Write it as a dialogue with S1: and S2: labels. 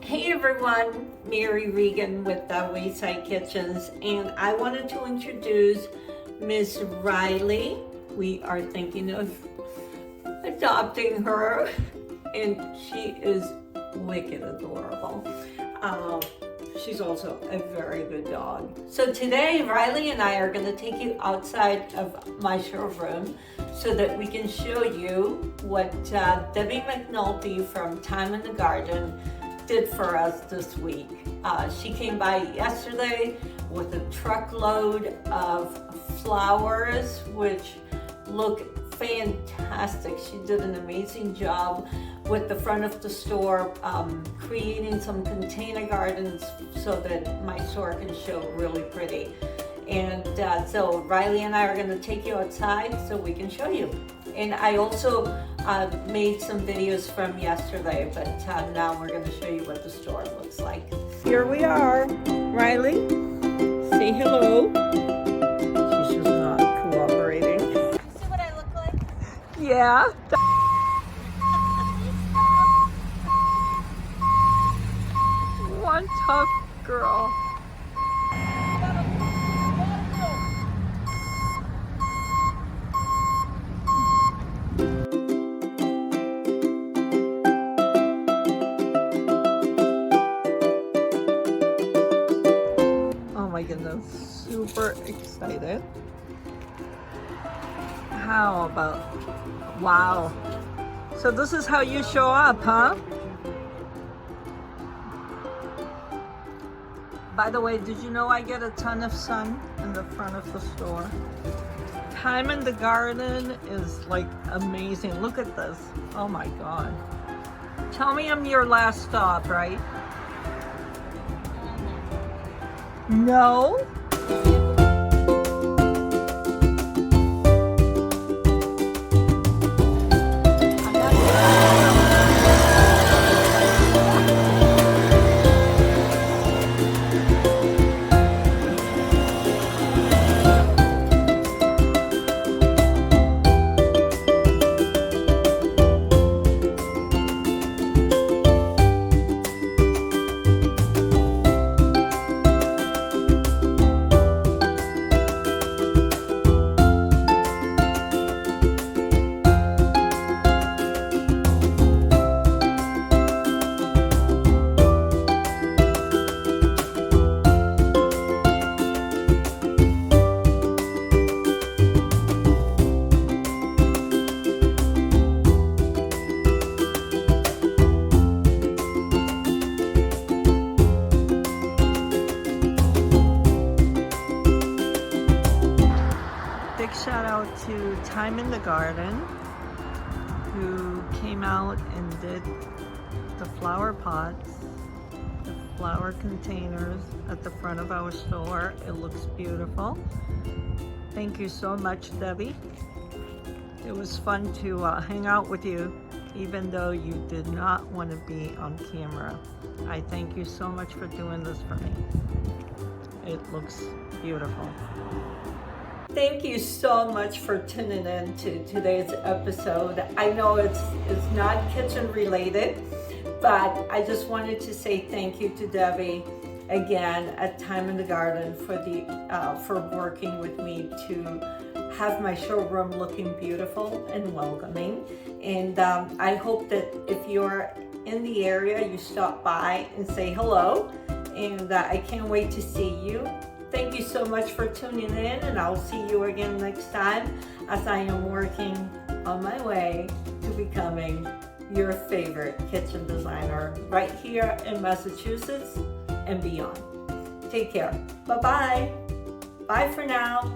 S1: Hey everyone, Mary Regan with Wayside Kitchens, and I wanted to introduce Miss Riley. We are thinking of adopting her, and she is wicked adorable. She's also a very good dog. So today, Riley and I are going to take you outside of my showroom so that we can show you what Debbie McNulty from Thyme in the Garden did for us this week. She came by yesterday with a truckload of flowers, which look fantastic. She did an amazing job with the front of the store, creating some container gardens so that my store can show really pretty. And so Riley and I are going to take you outside so we can show you. And I also made some videos from yesterday, but now we're going to show you what the store looks like. Here we are. Riley, say hello. She's just not cooperating.
S2: See what I look like?
S1: Yeah. One tough girl. Oh my goodness, super excited. How about, wow. So this is how you show up, huh? By the way, did you know I get a ton of sun in the front of the store? Thyme in the Garden is like amazing. Look at this. Oh my God. Tell me I'm your last stop, right? No? Big shout out to Thyme in the Garden, who came out and did the flower pots, the flower containers at the front of our store. It looks beautiful. Thank you so much, Debbie. It was fun to hang out with you, even though you did not want to be on camera. I thank you so much for doing this for me. It looks beautiful. Thank you so much for tuning in to today's episode. I know it's not kitchen related, but I just wanted to say thank you to Debbie again at Thyme in the Garden for working with me to have my showroom looking beautiful and welcoming. And I hope that if you're in the area, you stop by and say hello. And I can't wait to see you. Thank you so much for tuning in, and I'll see you again next time as I am working on my way to becoming your favorite kitchen designer right here in Massachusetts and beyond. Take care. Bye-bye. Bye for now.